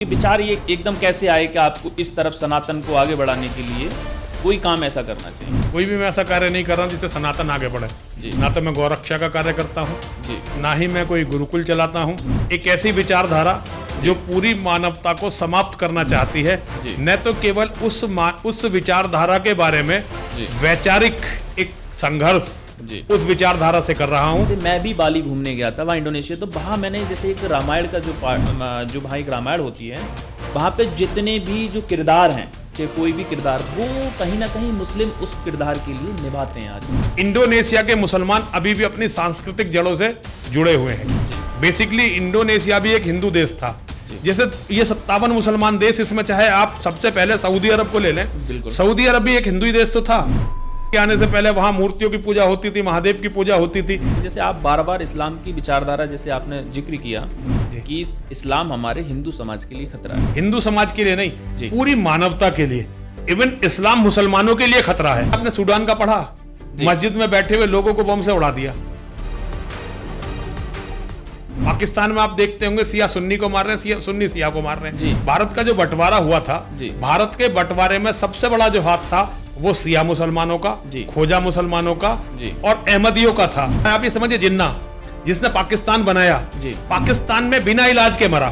विचार ये एकदम कैसे आए कि आपको इस तरफ सनातन को आगे बढ़ाने के लिए कोई काम ऐसा करना चाहिए? कोई भी मैं ऐसा कार्य नहीं कर रहा हूँ जिससे सनातन आगे बढ़े। जी। ना तो मैं गौरक्षा का कार्य करता हूँ, जी। ना ही मैं कोई गुरुकुल चलाता हूँ। एक ऐसी विचारधारा जो पूरी मानवता को समाप्त करना चाहती है, जी। न तो केवल उस विचारधारा के बारे में जी। वैचारिक एक संघर्ष जी। उस विचारधारा से कर रहा हूँ। मैं भी बाली घूमने गया था वहाँ इंडोनेशिया, तो वहाँ मैंने जैसे एक रामायण का जो वहाँ एक रामायण होती है, वहाँ पे जितने भी जो किरदार हैं, कि कोई भी किरदार वो कहीं ना कहीं मुस्लिम उस किरदार के लिए निभाते हैं आज। इंडोनेशिया के मुसलमान अभी भी अपनी सांस्कृतिक जड़ों से जुड़े हुए हैं। बेसिकली इंडोनेशिया भी एक हिंदू देश था। जैसे ये 57 मुसलमान देश, इसमें चाहे आप सबसे पहले सऊदी अरब को ले लें, बिल्कुल। सऊदी अरब भी एक हिंदू ही देश तो था। आने से पहले वहां मूर्तियों की पूजा होती थी, महादेव की पूजा होती थी। जैसे आप बार बार इस्लाम की विचारधारा, जैसे आपने जिक्र किया कि इस्लाम हमारे हिंदू समाज के लिए खतरा है। हिंदू समाज के लिए जी। नहीं, पूरी मानवता के लिए। इवन इस्लाम मुसलमानों के लिए खतरा है। आपने सूडान का पढ़ा, मस्जिद में बैठे हुए लोगों को बम से उड़ा दिया। पाकिस्तान में आप देखते होंगे सिया सुन्नी को मार रहे हैं, सुन्नी सिया को मार रहे जी। हैं। भारत का जो बंटवारा हुआ था, जी। भारत के बंटवारे में सबसे बड़ा जो हाथ था वो सिया मुसलमानों का, जी। खोजा मुसलमानों का जी। और अहमदियों का था। आप ये समझिए, जिन्ना जिसने पाकिस्तान बनाया, जी। पाकिस्तान में बिना इलाज के मरा।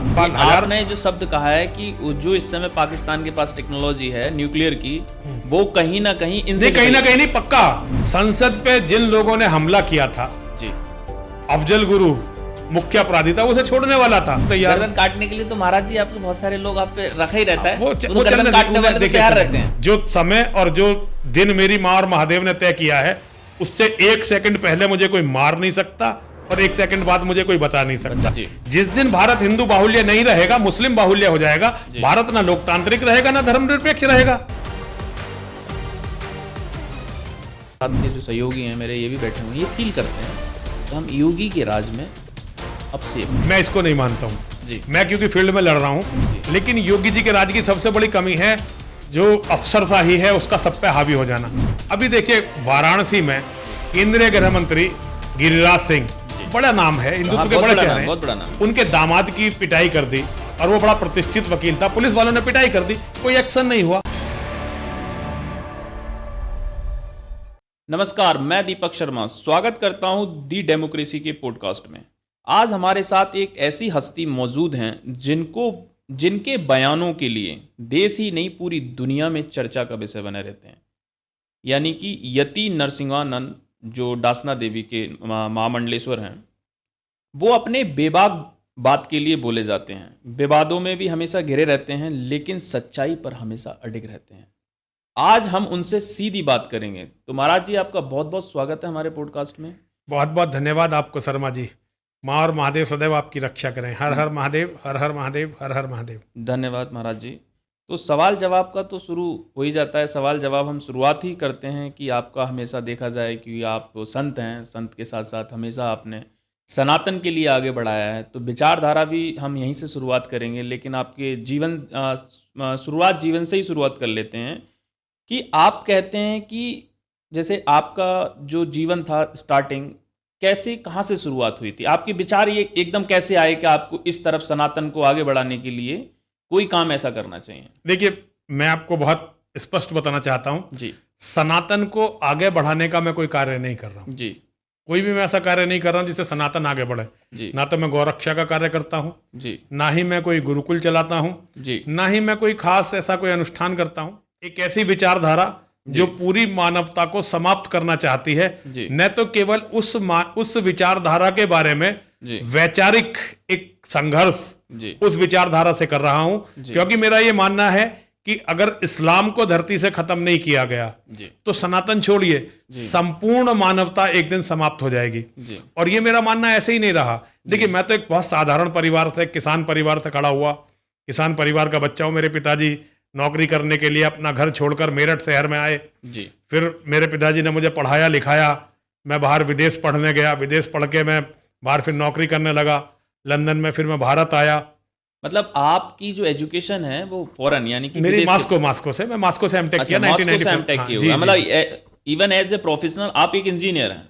आपने जो शब्द कहा है कि जो इस समय पाकिस्तान के पास टेक्नोलॉजी है न्यूक्लियर की, वो कहीं ना कहीं इनसे कहीं ना कहीं नहीं, पक्का। संसद पे जिन लोगों ने हमला किया था, जी, अफजल गुरु मुख्य अपराधी था, उसे छोड़ने वाला था। तैयार गर्दन काटने के लिए तो महाराज जी आपको बहुत सारे लोग आप पे रखा ही रहता है। वो तो चलने गर्दन काटने वाले तो देखिए, तैयार रहते हैं। जो समय और जो दिन मेरी माँ और महादेव ने तय किया है, उससे 1 सेकंड पहले मुझे कोई मार नहीं सकता और 1 सेकंड बाद मुझे कोई बता नहीं सकता। जी। जिस दिन भारत हिंदू बाहुल्य नहीं रहेगा, मुस्लिम बाहुल्य हो जाएगा, भारत ना लोकतांत्रिक रहेगा ना धर्मनिरपेक्ष रहेगा। साथ के जो सहयोगी हैं मेरे, ये भी बैठे हुए हैं, ये फील करते हैं कि हम योगी के राज में अब से। मैं इसको नहीं मानता हूँ। जी। मैं क्योंकि फील्ड में लड़ रहा हूँ, लेकिन योगी जी के राज की सबसे बड़ी कमी है जो अफसरशाही है, उसका सब पे हावी हो जाना। अभी देखिए, वाराणसी में केंद्रीय गृह मंत्री गिरिराज सिंह, बड़ा नाम है, हिंदुत्व के बड़े चेहरे हैं, बहुत बड़ा नाम। उनके दामाद की पिटाई कर दी और वो बड़ा प्रतिष्ठित वकील था, पुलिस वालों ने पिटाई कर दी, कोई एक्शन नहीं हुआ। नमस्कार, मैं दीपक शर्मा स्वागत करता हूं दी डेमोक्रेसी के पॉडकास्ट में। आज हमारे साथ एक ऐसी हस्ती मौजूद हैं जिनके बयानों के लिए देश ही नहीं पूरी दुनिया में चर्चा का विषय बने रहते हैं, यानी कि यति नरसिंहानंद, जो डासना देवी के महामंडलेश्वर हैं। वो अपने बेबाक बात के लिए बोले जाते हैं, विवादों में भी हमेशा घिरे रहते हैं, लेकिन सच्चाई पर हमेशा अडिग रहते हैं। आज हम उनसे सीधी बात करेंगे। तो महाराज जी, आपका बहुत बहुत स्वागत है हमारे पॉडकास्ट में। बहुत बहुत धन्यवाद आपको शर्मा जी। माँ और महादेव सदैव आपकी रक्षा करें। हर हर महादेव, हर हर महादेव, हर हर महादेव। धन्यवाद महाराज जी। तो सवाल जवाब का तो शुरू हो ही जाता है। सवाल जवाब हम शुरुआत ही करते हैं कि आपका हमेशा देखा जाए कि आप संत हैं, संत के साथ साथ हमेशा आपने सनातन के लिए आगे बढ़ाया है। तो विचारधारा भी हम यहीं से शुरुआत करेंगे, लेकिन आपके शुरुआत जीवन से ही शुरुआत कर लेते हैं कि आप कहते हैं कि जैसे आपका जो जीवन था, स्टार्टिंग कैसे, कहाँ से शुरुआत हुई थी? आपके विचार ये एकदम कैसे आए कि आपको इस तरफ सनातन को आगे बढ़ाने के लिए कोई काम ऐसा करना चाहिए? देखिए, मैं आपको बहुत स्पष्ट बताना चाहता हूँ जी। सनातन को आगे बढ़ाने का मैं कोई कार्य नहीं कर रहा हूँ। जी। कोई भी मैं ऐसा कार्य नहीं कर रहा हूँ जिससे सनातन आगे बढ़े। जी। ना तो मैं गौरक्षा का कार्य करता हूँ, जी। ना ही मैं कोई गुरुकुल चलाता हूँ, जी। ना ही मैं कोई खास ऐसा कोई अनुष्ठान करता हूँ। एक ऐसी विचारधारा जो पूरी मानवता को समाप्त करना चाहती है, न तो केवल उस विचारधारा के बारे में वैचारिक एक संघर्ष उस विचारधारा से कर रहा हूं, क्योंकि मेरा ये मानना है कि अगर इस्लाम को धरती से खत्म नहीं किया गया तो सनातन छोड़िए, संपूर्ण मानवता एक दिन समाप्त हो जाएगी। और ये मेरा मानना ऐसे ही नहीं रहा। देखिए, मैं तो एक बहुत साधारण परिवार से, किसान परिवार से खड़ा हुआ, किसान परिवार का बच्चा हूं। मेरे पिताजी नौकरी करने के लिए अपना घर छोड़कर मेरठ शहर में आए। फिर मेरे पिताजी ने मुझे पढ़ाया लिखाया, मैं बाहर विदेश पढ़ने गया, विदेश पढ़ के मैं बाहर फिर नौकरी करने लगा लंदन में, फिर मैं भारत आया। मतलब आपकी जो एजुकेशन है वो फॉरेन, यानी कि मेरी मास्को से, मैं मास्को से एमटेक किया, 1995। मतलब इवन एज ए प्रोफेशनल आप एक इंजीनियर हैं?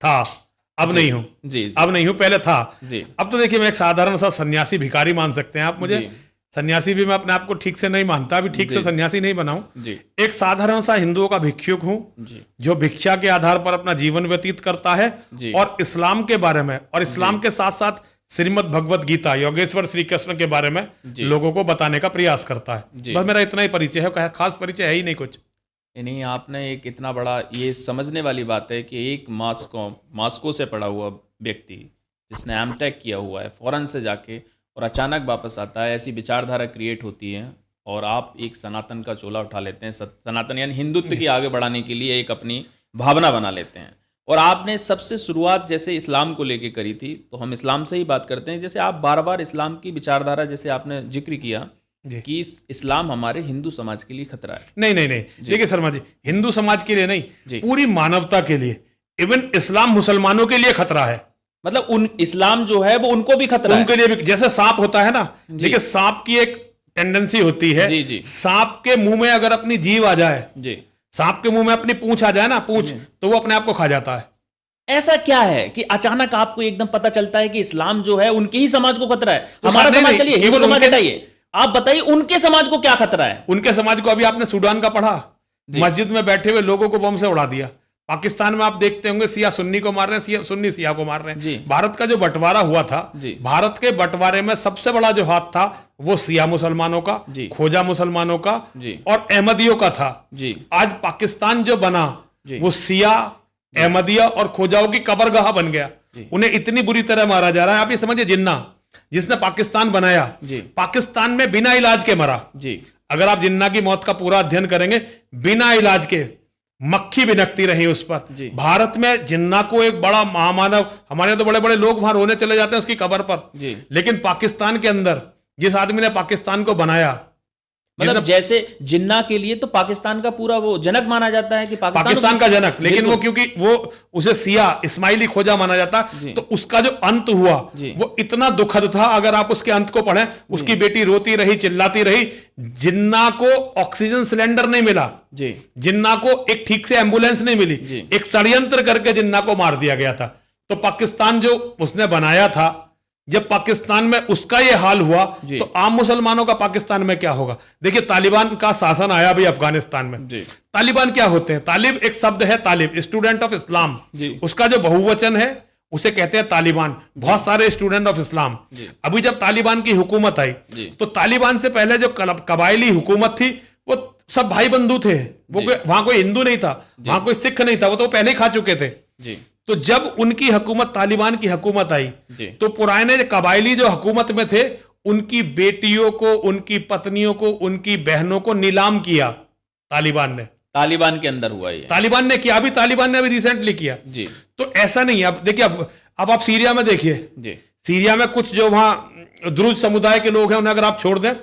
था, अब नहीं हूँ। अब नहीं हूँ, पहले था। अब तो देखिए, मैं एक साधारण सा सन्यासी भिखारी मान सकते हैं आप मुझे। सन्यासी भी मैं अपने आप को ठीक से नहीं मानता, अभी ठीक से सन्यासी नहीं बना हूं। जी। एक साधारण सा हिंदुओं का भिक्षुक हूं, जो भिक्षा के आधार पर अपना जीवन व्यतीत करता है और इस्लाम के बारे में और इस्लाम के साथ साथ श्रीमद् भगवत गीता, योगेश्वर श्री कृष्ण के बारे में लोगों को बताने का प्रयास करता है। बस मेरा इतना ही परिचय है, खास परिचय है ही नहीं कुछ। नहीं, आपने एक इतना बड़ा, ये समझने वाली बात है कि एक मॉस्को से पढ़ा हुआ व्यक्ति जिसने एमटेक किया हुआ है, फॉरेन से जाके और अचानक वापस आता है, ऐसी विचारधारा क्रिएट होती है और आप एक सनातन का चोला उठा लेते हैं, सनातन यानी हिंदुत्व की आगे बढ़ाने के लिए एक अपनी भावना बना लेते हैं। और आपने सबसे शुरुआत जैसे इस्लाम को लेके करी थी, तो हम इस्लाम से ही बात करते हैं। जैसे आप बार बार इस्लाम की विचारधारा, जैसे आपने जिक्र किया कि इस्लाम हमारे हिंदू समाज के लिए खतरा है। नहीं, देखिए शर्मा जी, हिंदू समाज के लिए नहीं, पूरी मानवता के लिए, इवन इस्लाम मुसलमानों के लिए खतरा है। मतलब इस्लाम जो है वो उनको भी खतरा है, उनके लिए भी। जैसे सांप होता है ना, देखिए सांप की एक टेंडेंसी होती है, सांप के मुंह में अगर अपनी जीभ आ जाए, सांप के मुंह में अपनी पूंछ आ जाए ना, पूंछ, तो वो अपने आप को खा जाता है। ऐसा क्या है कि अचानक आपको एकदम पता चलता है कि इस्लाम जो है उनके ही समाज को खतरा है? हमारा समाज, चलिए हिंदू समाज हटाइए, आप बताइए उनके समाज को क्या खतरा है? उनके समाज को अभी आपने सूडान का पढ़ा, मस्जिद में बैठे हुए लोगों को बम से उड़ा दिया। पाकिस्तान में आप देखते होंगे सिया सुन्नी को मार रहे हैं, सुन्नी सिया को मार रहे हैं। भारत का जो बंटवारा हुआ था, भारत के बंटवारे में सबसे बड़ा जो हाथ था वो सिया मुसलमानों का, खोजा मुसलमानों का और अहमदियों का था। आज पाकिस्तान जो बना वो सिया, अहमदिया और खोजाओं की कबरगाह बन गया। उन्हें इतनी बुरी तरह मारा जा रहा है। आप ये समझिए, जिन्ना जिसने पाकिस्तान बनाया, पाकिस्तान में बिना इलाज के मरा। अगर आप जिन्ना की मौत का पूरा अध्ययन करेंगे, बिना इलाज के मक्खी बिनकती रही उस पर। भारत में जिन्ना को एक बड़ा महामानव, हमारे तो बड़े बड़े लोग वहां रोने चले जाते हैं उसकी कब्र पर, लेकिन पाकिस्तान के अंदर जिस आदमी ने पाकिस्तान को बनाया, मतलब जैसे जिन्ना के लिए तो पाकिस्तान का पूरा वो जनक माना जाता है कि पाकिस्तान का जनक, लेकिन वो क्योंकि वो उसे सिया इस्माइली खोजा माना जाता, तो उसका जो अंत हुआ वो इतना दुखद था। अगर आप उसके अंत को पढ़ें, उसकी बेटी रोती रही, चिल्लाती रही, जिन्ना को ऑक्सीजन सिलेंडर नहीं मिला, जिन्ना को एक ठीक से एम्बुलेंस नहीं मिली, एक षड्यंत्र करके जिन्ना को मार दिया गया था। तो पाकिस्तान जो उसने बनाया था, जब पाकिस्तान में उसका ये हाल हुआ, तो आम मुसलमानों का पाकिस्तान में क्या होगा? देखिए, तालिबान का शासन आया भी अफगानिस्तान में। तालिबान क्या होते हैं? तालिब एक शब्द है, तालिब स्टूडेंट ऑफ इस्लाम, उसका जो बहुवचन है उसे कहते हैं तालिबान। बहुत सारे स्टूडेंट ऑफ इस्लाम। अभी जब तालिबान की हुकूमत आई, तो तालिबान से पहले जो कबायली हुकूमत थी वो सब भाई बंधु थे। वो वहां कोई हिंदू नहीं था, वहां कोई सिख नहीं था, वो तो पहले ही खा चुके थे। तो जब उनकी हुकूमत, तालिबान की हुकूमत आई, तो पुराने कबायली जो हुकूमत में थे, उनकी बेटियों को, उनकी पत्नियों को, उनकी बहनों को नीलाम किया तालिबान ने। तालिबान के अंदर हुआ ये, तालिबान ने किया, अभी तालिबान ने अभी रिसेंटली किया। तो ऐसा नहीं है। अब देखिए, अब आप सीरिया में देखिए, सीरिया में कुछ जो वहां द्रुज समुदाय के लोग हैं, उन्हें अगर आप छोड़ दें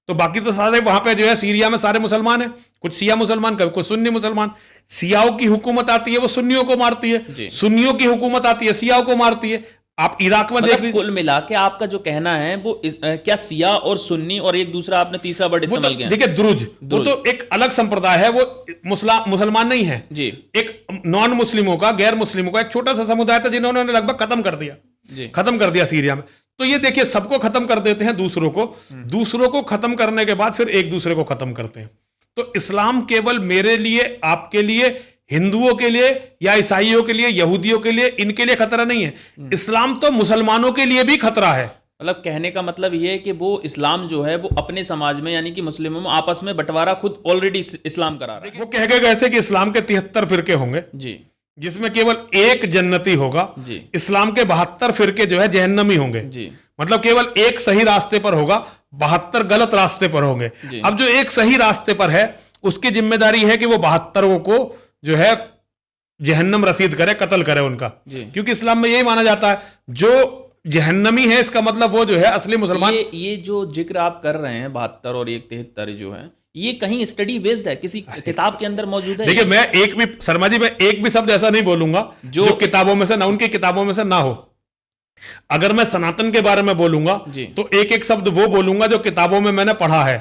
तो बाकी तो सारे वहां पे जो है सीरिया में सारे मुसलमान हैं। कुछ सिया मुसलमान, कुछ सुन्नी मुसलमान। सियाओं की हुकूमत आती है, वो सुन्नियों को मारती है, सुन्नियों की हुकूमत आती है, सियाओं को मारती है। आप इराक में देख लीजिए। कुल मिला के आपका जो कहना है वो क्या सिया और सुन्नी और एक दूसरा आपने तीसरा वर्ड इस्तेमाल किया? देखिए, द्रुज वो तो एक अलग संप्रदाय है, वो मुसलमान नहीं है जी। एक नॉन मुस्लिमों का, गैर मुस्लिमों का एक छोटा सा समुदाय था, जिन्होंने लगभग खत्म कर दिया सीरिया में। तो ये देखिए, सबको खत्म कर देते हैं, दूसरों को खत्म करने के बाद फिर एक दूसरे को खत्म करते हैं। तो इस्लाम केवल मेरे लिए, आपके लिए, हिंदुओं के लिए या ईसाइयों के लिए, यहूदियों के लिए, इनके लिए खतरा नहीं है। इस्लाम तो मुसलमानों के लिए भी खतरा है। मतलब कहने का मतलब ये है कि वो इस्लाम जो है वो अपने समाज में, यानी कि मुस्लिमों में आपस में बंटवारा खुद ऑलरेडी इस्लाम करा रहा है। वो कह के गए थे कि इस्लाम के 73 फिरके होंगे जी, जिसमें केवल एक जन्नती होगा जी। इस्लाम के 72 फिरके जो है जहन्नमी होंगे जी। मतलब केवल एक सही रास्ते पर होगा, 72 गलत रास्ते पर होंगे। अब जो एक सही रास्ते पर है, उसकी जिम्मेदारी है कि वो 72 को जो है जहन्नम रसीद करे, कत्ल करे उनका, क्योंकि इस्लाम में यही माना जाता है जो जहन्नमी है, इसका मतलब वो जो है असली मुसलमान। ये जो जिक्र आप कर रहे हैं 72 और 73 जो है, ये कहीं स्टडी बेस्ड है, किसी किताब के अंदर मौजूद है? देखिए, मैं एक भी, शर्मा जी, मैं एक भी शब्द ऐसा नहीं बोलूंगा जो किताबों में से ना, उनकी किताबों में से ना हो। अगर मैं सनातन के बारे में बोलूंगा तो एक एक शब्द वो बोलूंगा जो किताबों में मैंने पढ़ा है,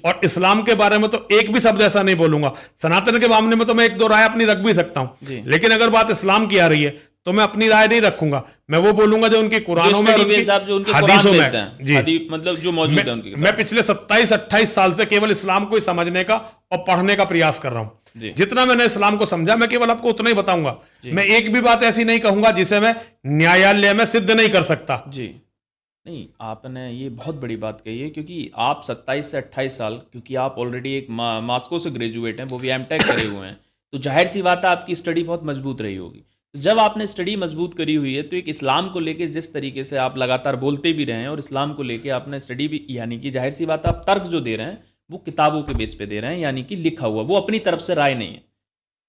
और इस्लाम के बारे में तो एक भी शब्द ऐसा नहीं बोलूंगा। सनातन के मामले में तो मैं एक दो राय अपनी रख भी सकता हूं, लेकिन अगर बात इस्लाम की आ रही है तो मैं अपनी राय नहीं रखूंगा, मैं वो बोलूंगा जो उनकी कुरानों में, जो उनके हदीसों में जी, मतलब जो मौजूद है उनकी। मैं पिछले 27-28 साल से केवल इस्लाम को समझने का और पढ़ने का प्रयास कर रहा हूं। जितना मैंने इस्लाम को समझा मैं केवल आपको उतना ही बताऊंगा। मैं एक भी बात ऐसी नहीं कहूंगा जिसे मैं न्यायालय में सिद्ध नहीं कर सकता। जी नहीं, आपने ये बहुत बड़ी बात कही है, क्योंकि आप 27 से 28 साल, क्योंकि आप ऑलरेडी एक मास्को से ग्रेजुएट हैं, वो भी एमटेक करे हुए हैं, तो जाहिर सी बात है आपकी स्टडी बहुत मजबूत रही होगी। तो जब आपने स्टडी मजबूत करी हुई है, तो एक इस्लाम को लेके जिस तरीके से आप लगातार बोलते भी रहे हैं और इस्लाम को लेके आपने स्टडी भी, यानी कि जाहिर सी बात है आप तर्क जो दे रहे हैं वो किताबों के बेस पे दे रहे हैं, यानी कि लिखा हुआ, वो अपनी तरफ से राय नहीं है।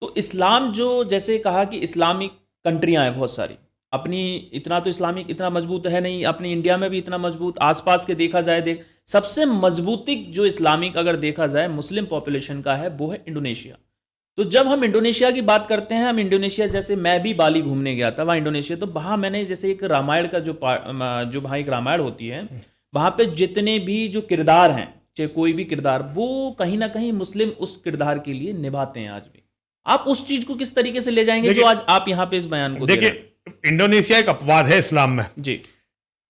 तो इस्लाम जो, जैसे कहा कि इस्लामिक कंट्रियां हैं बहुत सारी, अपनी इतना तो इस्लामिक इतना मजबूत है नहीं, अपनी इंडिया में भी इतना मजबूत, आसपास के देखा जाए सबसे मजबूती जो इस्लामिक अगर देखा जाए मुस्लिम पॉपुलेशन का है वो है इंडोनेशिया। तो जब हम इंडोनेशिया की बात करते हैं, हम इंडोनेशिया, जैसे मैं भी बाली घूमने गया था वहाँ इंडोनेशिया, तो वहाँ मैंने जैसे एक रामायण का जो वहाँ एक रामायण होती है, वहाँ पे जितने भी जो किरदार हैं, चाहे कोई भी किरदार, वो कहीं ना कहीं मुस्लिम उस किरदार के लिए निभाते हैं आज भी। आप उस चीज को किस तरीके से ले जाएंगे जो आज आप यहाँ पे इस बयान को देखिए, इंडोनेशिया एक अपवाद है इस्लाम में जी।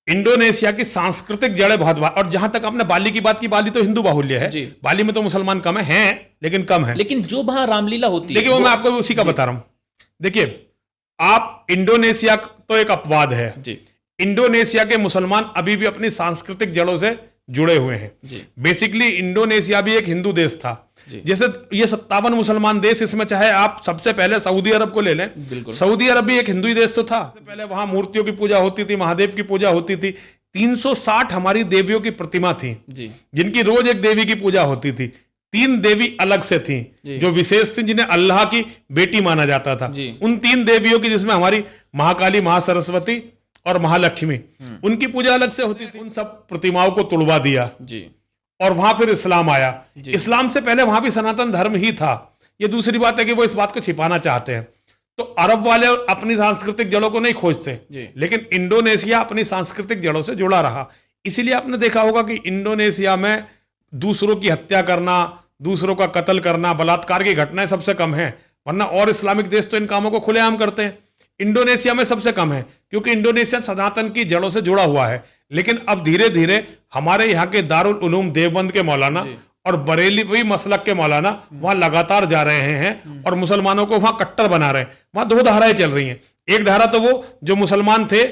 इंडोनेशिया की सांस्कृतिक जड़ें बहुत, और जहां तक आपने बाली की बात की, बाली तो हिंदू बाहुल्य है जी। बाली में तो मुसलमान कम है लेकिन कम है, लेकिन जो वहां रामलीला होती है, देखिए वो मैं आपको उसी का बता रहा हूं। देखिए, आप इंडोनेशिया तो एक अपवाद है जी। इंडोनेशिया के मुसलमान अभी भी अपनी सांस्कृतिक जड़ों से जुड़े हुए हैं। बेसिकली इंडोनेशिया भी एक हिंदू देश था, जैसे ये 57 मुसलमान देश, इसमें चाहे आप सबसे पहले सऊदी अरब को ले लें, सऊदी अरब भी एक हिंदू ही देश तो था। पहले वहां मूर्तियों की पूजा होती थी, महादेव की पूजा होती थी। 360 हमारी देवियों की प्रतिमा थी जिनकी रोज एक देवी की पूजा होती थी। 3 देवी अलग से थी जो विशेष थी, जिन्हें अल्लाह की बेटी माना जाता था। उन 3 देवियों की, जिसमें हमारी महाकाली, महासरस्वती और महालक्ष्मी, उनकी पूजा अलग से होती थी। उन सब प्रतिमाओं को तुड़वा दिया जी। और वहां फिर इस्लाम आया। इस्लाम से पहले वहां भी सनातन धर्म ही था। ये दूसरी बात है कि वो इस बात को छिपाना चाहते हैं। तो अरब वाले अपनी सांस्कृतिक जड़ों को नहीं खोजते, लेकिन इंडोनेशिया अपनी सांस्कृतिक जड़ों से जुड़ा रहा। इसीलिए आपने देखा होगा कि इंडोनेशिया में दूसरों की हत्या करना, दूसरों का कत्ल करना, बलात्कार की घटनाएं सबसे कम है, वरना और इस्लामिक देश तो इन कामों को खुलेआम करते हैं। इंडोनेशिया में सबसे कम है क्योंकि इंडोनेशिया सनातन की जड़ों से जुड़ा हुआ है। लेकिन अब धीरे धीरे हमारे यहाँ के दारुल उलूम देवबंद के मौलाना और बरेली मसलक के मौलाना वहां लगातार जा रहे हैं और मुसलमानों को वहां कट्टर बना रहे हैं। वहां 2 धाराएं चल रही हैं। एक धारा तो वो जो मुसलमान थे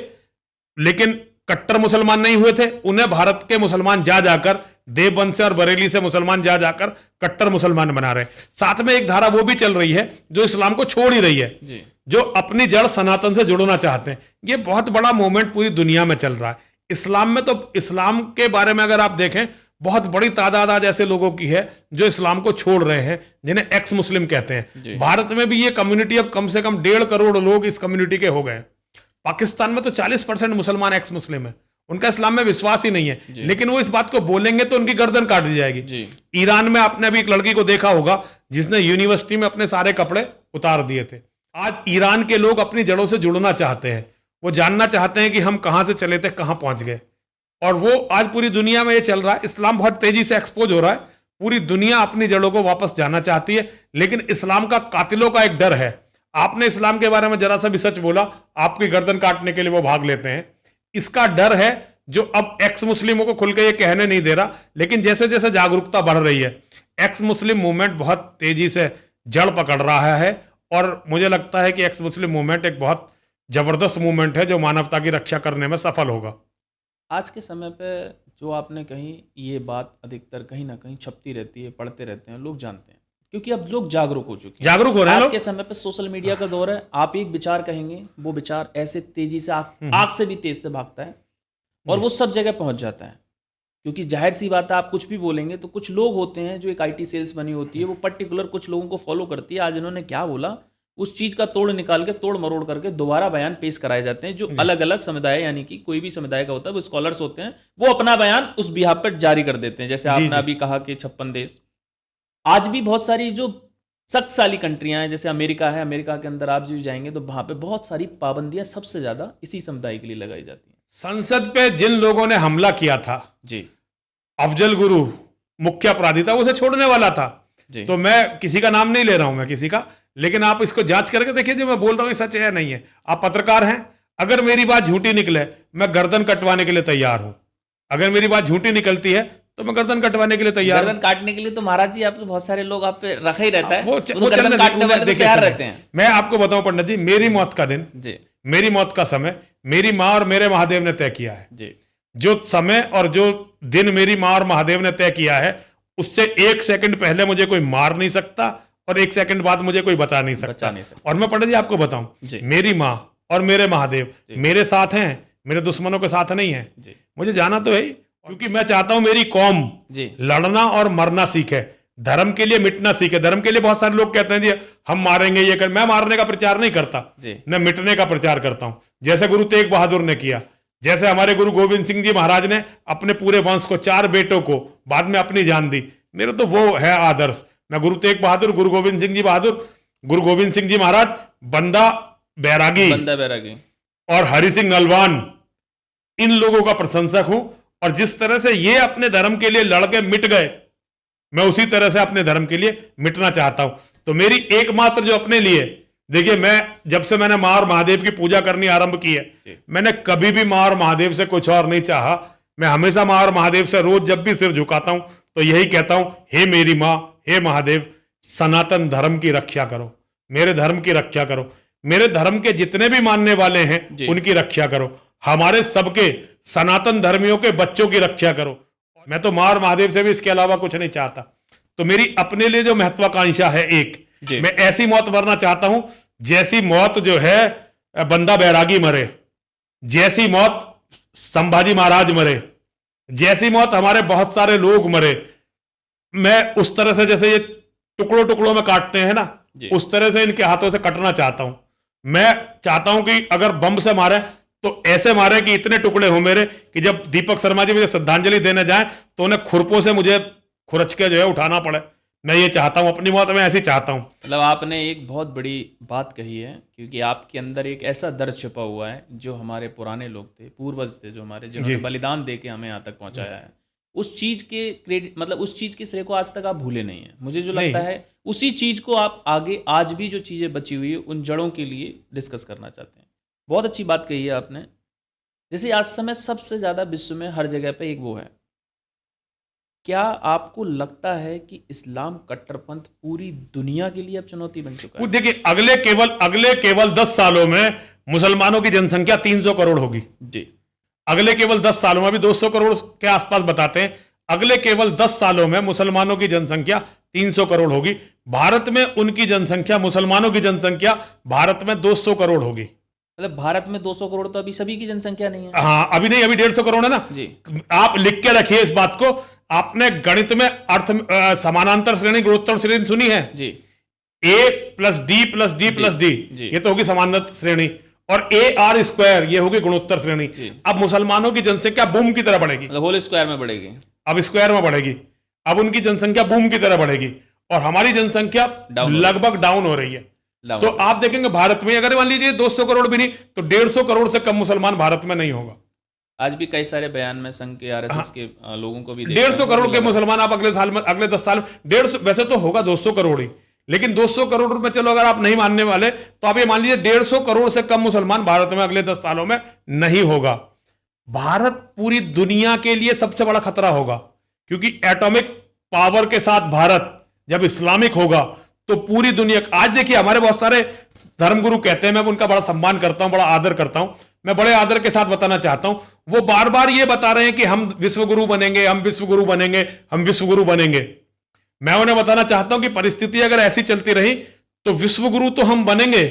लेकिन कट्टर मुसलमान नहीं हुए थे, उन्हें भारत के मुसलमान जा जाकर, देवबंद से और बरेली से मुसलमान जा जाकर कट्टर मुसलमान बना रहे हैं। साथ में एक धारा वो भी चल रही है जो इस्लाम को छोड़ ही रही है, जो अपनी जड़ सनातन से जुड़ना चाहते हैं। ये बहुत बड़ा मूवमेंट पूरी दुनिया में चल रहा है। इस्लाम में तो, इस्लाम के बारे में अगर आप देखें, बहुत बड़ी तादाद आज ऐसे लोगों की है जो इस्लाम को छोड़ रहे हैं, जिन्हें एक्स मुस्लिम कहते हैं। भारत में भी ये कम्युनिटी अब कम से कम 1.5 करोड़ लोग इस कम्युनिटी के हो गए। पाकिस्तान में तो 40% मुसलमान एक्स मुस्लिम है, उनका इस्लाम में विश्वास ही नहीं है, लेकिन वो इस बात को बोलेंगे तो उनकी गर्दन काट दी जाएगी। ईरान में आपने अभी एक लड़की को देखा होगा जिसने यूनिवर्सिटी में अपने सारे कपड़े उतार दिए थे। आज ईरान के लोग अपनी जड़ों से जुड़ना चाहते हैं, वो जानना चाहते हैं कि हम कहां से चले थे, कहां पहुंच गए। और वो आज पूरी दुनिया में ये चल रहा है। इस्लाम बहुत तेजी से एक्सपोज हो रहा है, पूरी दुनिया अपनी जड़ों को वापस जाना चाहती है, लेकिन इस्लाम का कातिलों का एक डर है। आपने इस्लाम के बारे में जरा सा भी सच बोला, आपकी गर्दन काटने के लिए वो भाग लेते हैं। इसका डर है जो अब एक्स मुस्लिमों को खुल के ये कहने नहीं दे रहा। लेकिन जैसे जैसे जागरूकता बढ़ रही है, एक्स मुस्लिम मूवमेंट बहुत तेजी से जड़ पकड़ रहा है। और मुझे लगता है कि एक्स मुस्लिम मूवमेंट एक बहुत जबरदस्त मूवमेंट है जो मानवता की रक्षा करने में सफल होगा। आज के समय पे जो आपने कही, ये बात अधिकतर कहीं ना कहीं छपती रहती है, पढ़ते रहते हैं, लोग जानते हैं, क्योंकि अब लोग जागरूक हो चुके हैं, जागरूक हो रहे हैं। आज के समय पे सोशल मीडिया का दौर है। आप एक विचार कहेंगे, वो विचार ऐसे तेजी से आग से भी तेज से भागता है और वो सब जगह पहुंच जाता है। क्योंकि जाहिर सी बात है, आप कुछ भी बोलेंगे तो कुछ लोग होते हैं जो एक IT सेल्स बनी होती है, वो पर्टिकुलर कुछ लोगों को फॉलो करती है। आज इन्होंने क्या बोला, उस चीज का तोड़ निकाल के, तोड़ मरोड़ करके दोबारा बयान पेश कराए जाते हैं। जो अलग अलग समुदाय, यानी कि कोई भी समुदाय का होता है, वो स्कॉलर्स होते हैं, वो अपना बयान उस बिहाफ पर जारी कर देते हैं। जैसे आपने अभी कहा कि 56 देश, आज भी बहुत सारी जो शक्तिशाली कंट्रियां हैं, जैसे अमेरिका है, अमेरिका के अंदर आप जो जाएंगे तो वहां पे बहुत सारी पाबंदियां सबसे ज्यादा इसी समुदाय के लिए लगाई जाती हैं। संसद पे जिन लोगों ने हमला किया था जी, अफजल गुरु मुख्य अपराधी था, उसे छोड़ने वाला था। तो मैं किसी का नाम नहीं ले रहा हूं, मैं किसी का, लेकिन आप इसको जांच करके देखिए जो मैं बोल रहा हूं सच है या नहीं है। आप पत्रकार हैं, अगर मेरी बात झूठी निकले मैं गर्दन कटवाने के लिए तैयार हूं। अगर मेरी बात झूठी निकलती है तो मैं गर्दन कटवाने के लिए तैयार हूं। गर्दन काटने के लिए तो महाराज जी आपके बहुत सारे लोग आप पे रखा ही रहता है, वो गर्दन काटने वाले तो तैयार रहते हैं। मैं आपको बताऊं पंडित जी, मेरी मौत का दिन जी, मेरी मौत का समय मेरी माँ और मेरे महादेव ने तय किया है जी। जो समय और जो दिन मेरी माँ और महादेव ने तय किया है उससे 1 सेकंड पहले मुझे कोई मार नहीं सकता और 1 सेकंड बाद मुझे कोई बचा नहीं सकता। और मैं पंडित जी आपको बताऊं, मेरी माँ और मेरे महादेव मेरे साथ हैं, मेरे दुश्मनों के साथ नहीं है। मुझे जाना तो है, क्योंकि मैं चाहता हूं मेरी कौम लड़ना और मरना सीखे, धर्म के लिए मिटना सीखे। धर्म के लिए बहुत सारे लोग कहते हैं जी हम मारेंगे ये कर, मैं मारने का प्रचार नहीं करता, मैं मिटने का प्रचार करता हूं, जैसे गुरु तेग बहादुर ने किया, जैसे हमारे गुरु गोविंद सिंह जी महाराज ने अपने पूरे वंश को 4 बेटों को बाद में अपनी जान दी। मेरे तो वो है आदर्श। मैं गुरु तेग बहादुर, गुरु गोविंद सिंह जी बहादुर, गुरु गोविंद सिंह जी महाराज, बंदा बैरागी और हरि सिंह नलवान, इन लोगों का प्रशंसक हूं। और जिस तरह से ये अपने धर्म के लिए लड़के मिट गए, मैं उसी तरह से अपने धर्म के लिए मिटना चाहता हूं। तो मेरी एकमात्र जो अपने लिए, देखिए मैं जब से मैंने मां और महादेव की पूजा करनी आरंभ की है, मैंने कभी भी मां और महादेव से कुछ और नहीं चाहा। मैं हमेशा मां और महादेव से रोज जब भी सिर झुकाता हूं तो यही कहता हूं, हे मेरी मां, हे महादेव, सनातन धर्म की रक्षा करो, मेरे धर्म की रक्षा करो, मेरे धर्म के जितने भी मानने वाले हैं उनकी रक्षा करो, हमारे सबके सनातन धर्मियों के बच्चों की रक्षा करो। मैं तो मां और महादेव से भी इसके अलावा कुछ नहीं चाहता। तो मेरी अपने लिए जो महत्वाकांक्षा है एक, मैं ऐसी मौत मरना चाहता हूं जैसी मौत जो है बंदा बैरागी मरे, जैसी मौत संभाजी महाराज मरे, जैसी मौत हमारे बहुत सारे लोग मरे। मैं उस तरह से, जैसे ये टुकड़ों टुकड़ों में काटते हैं ना, उस तरह से इनके हाथों से कटना चाहता हूं। मैं चाहता हूं कि अगर बम से मारे तो ऐसे मारे कि इतने टुकड़े हो मेरे कि जब दीपक शर्मा जी मुझे श्रद्धांजलि देने जाए तो उन्हें खुरपों से मुझे खुरच के जो है उठाना पड़े। मैं ये चाहता हूं, अपनी मौत में ऐसी चाहता हूं। मतलब आपने एक बहुत बड़ी बात कही है, क्योंकि आपके अंदर एक ऐसा दर्द छिपा हुआ है जो हमारे पुराने लोग थे, पूर्वज थे, जो हमारे, जिन्होंने बलिदान दे के हमें यहाँ तक पहुंचाया है, उस चीज के क्रेडिट, मतलब उस चीज के श्रेय को आज तक आप भूले नहीं है। मुझे जो लगता है उसी चीज को आप आगे, आज भी जो चीजें बची हुई है उन जड़ों के लिए डिस्कस करना चाहते हैं। बहुत अच्छी बात कही है आपने। जैसे आज समय सबसे ज्यादा विश्व में हर जगह पे एक वो है, क्या आपको लगता है कि इस्लाम कट्टरपंथ पूरी दुनिया के लिए अब चुनौती बन चुका है? देखिए अगले केवल 10 सालों में मुसलमानों की जनसंख्या 300 करोड़ होगी जी। अगले केवल 10 सालों में, अभी 200 करोड़ के आसपास बताते हैं, अगले केवल 10 सालों में मुसलमानों की जनसंख्या 300 करोड़ होगी। भारत में उनकी जनसंख्या, मुसलमानों की जनसंख्या भारत में 200 करोड़ होगी। मतलब भारत में 200 करोड़ तो अभी सभी की जनसंख्या नहीं है। हाँ, अभी नहीं, अभी 150 करोड़ है ना जी। आप लिख के रखिए इस बात को। आपने गणित में अर्थ समानांतर श्रेणी, गुणोत्तर श्रेणी सुनी है जी? A + D + D + D, ये तो होगी समानांतर श्रेणी, और AR² ये होगी गुणोत्तर श्रेणी। अब मुसलमानों की जनसंख्या बूम की तरह बढ़ेगी, मतलब होल स्क्वायर में बढ़ेगी, अब स्क्वायर में बढ़ेगी। अब उनकी जनसंख्या बूम की तरह बढ़ेगी और हमारी जनसंख्या लगभग डाउन हो रही है। तो आप देखेंगे भारत में, अगर मान लीजिए 200 करोड़ भी नहीं तो 150 करोड़ से कम मुसलमान भारत में नहीं होगा। आज भी कई सारे बयान में संघ के, RSS के लोगों को भी 150 करोड़ के मुसलमान आप अगले साल में, अगले 10 साल में 150, वैसे तो होगा 200 करोड़ ही, लेकिन 200 करोड़ में चलो अगर आप नहीं मानने वाले तो आप ये मान लीजिए 150 करोड़ से कम मुसलमान भारत में अगले 10 सालों में नहीं होगा। भारत पूरी दुनिया के लिए सबसे बड़ा खतरा होगा, क्योंकि एटॉमिक पावर के साथ भारत जब इस्लामिक होगा तो पूरी दुनिया। आज देखिए हमारे बहुत सारे धर्मगुरु कहते हैं, मैं उनका बड़ा सम्मान करता हूं, बड़ा आदर करता हूं, मैं बड़े आदर के साथ बताना चाहता हूं, वो बार बार ये बता रहे हैं कि हम विश्वगुरु बनेंगे, हम विश्वगुरु बनेंगे, हम विश्वगुरु बनेंगे। मैं उन्हें बताना चाहता हूं कि परिस्थिति अगर ऐसी चलती रही तो विश्वगुरु तो हम बनेंगे,